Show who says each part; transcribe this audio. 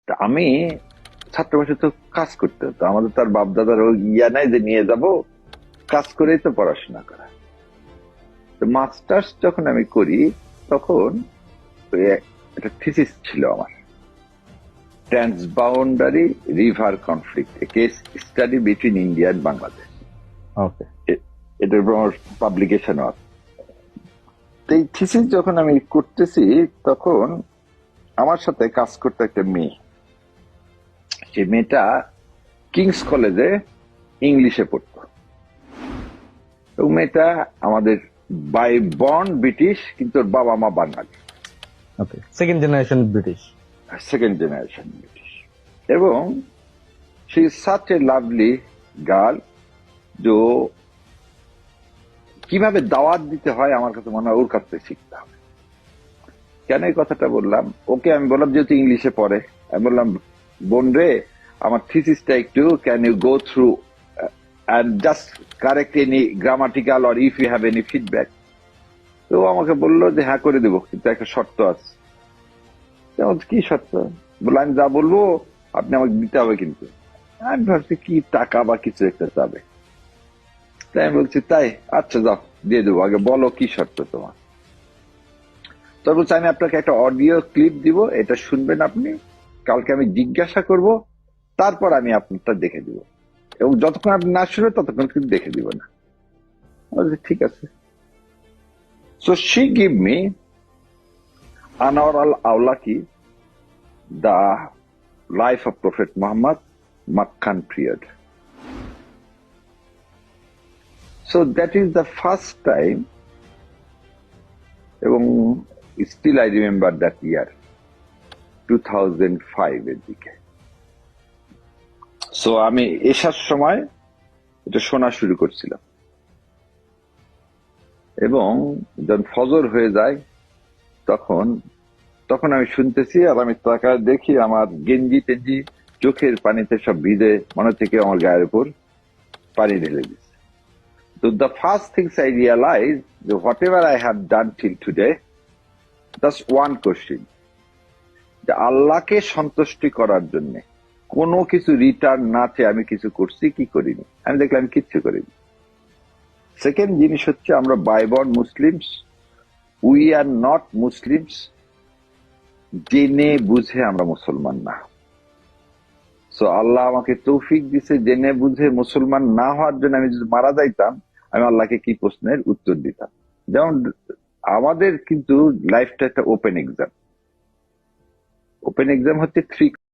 Speaker 1: তা আমি ছাত্রাবাসে তো কাজ করতে হতো, আমাদের তার বাপ দাদার ওই ইয়া নাই যে নিয়ে যাব, কাজ করেই তো পড়াশোনা করা। তো মাস্টার্স যখন আমি করি তখন ওই একটা থিসিস ছিল আমার, transboundary river conflict, a case study between India and Bangladesh.
Speaker 2: Okay.
Speaker 1: এটার উপর আমার পাবলিকেশন আছে। তো এই থিসিস যখন আমি করতেছি তখন আমার সাথে কাজ করতে একটা মেয়ে, যে মেয়েটা কিংস কলেজে ইংলিশে পড়তো। তো মেয়েটা আমাদের বাই বর্ন ব্রিটিশ, কিন্তু ওর বাবা মা Bengali,
Speaker 2: okay, second generation British.
Speaker 1: Second generation British. এবং she is such a lovely girl, যে কিভাবে দাওয়াত দিতে হয় আমার কাছে মনে হয় ওর কাছ থেকে শিখতে হবে। কেন এই কথাটা বললাম, ওকে আমি বললাম যেহেতু ইংলিশে পড়ে, আমি বললাম বোন রে, আমার থিসিসটা একটু can you go through and just correct any grammatical or if you have any feedback. তো ও আমাকে বললো যে হ্যাঁ করে দেবো, কিন্তু একটা শর্ত আছে। কি শর্ত? বললো আমি যা বলবো আপনি আমাকে দিতে হবে, কিন্তু আমি ভাবছি কি টাকা বা কিছু একটা চাবে। তাই আমি বলছি তাই, আচ্ছা যাও দিয়ে দেবো, আগে বলো কি শর্ত তোমার। তো বলছি আমি আপনাকে একটা অডিও ক্লিপ দিব, এটা শুনবেন আপনি, কালকে আমি জিজ্ঞাসা করব, তারপর আমি আপনারটা দেখে দিব, এবং যতক্ষণ আপনি না শুনবেন ততক্ষণ কিন্তু দেখে দিব না। বলছি ঠিক আছে। So she gave me Anwar al-Awlaki, the life of Prophet Muhammad, Makkan period. So that is the first time, এবং still I remember that year, 2005 এর দিকে। So আমি এসার সময় এটা শোনা শুরু করছিলাম, এবং যখন ফজর হয়ে যায় তখন তখন আমি শুনতেছি, আর আমি তাকায় দেখি আমার গেঞ্জি টেঞ্জি চোখের পানিতে সব ভিজে, মনে হচ্ছে কেউ আমার গায়ের উপর পানি ঢেলে দিচ্ছে। তো the first things I realize যে whatever I have done till today, just one question, যে আল্লাহকে সন্তুষ্টি করার জন্য কোনো কিছু রিটার্ন না চেয়ে আমি কিছু করছি কি করিনি? আমি দেখলাম আমি কিচ্ছু করিনি। সেকেন্ড জিনিস হচ্ছে আমরা by born Muslims, we are not Muslims, জেনে বুঝে আমরা মুসলমান না। সো আল্লাহ আমাকে তৌফিক দিছে জেনে বুঝে মুসলমান না হওয়ার জন্য। আমি যদি মারা যাইতাম আমি আল্লাহকে কি প্রশ্নের উত্তর দিতাম? যেমন আমাদের কিন্তু লাইফটা একটা ওপেন এক্সাম। ওপেন এক্সাম হচ্ছে 3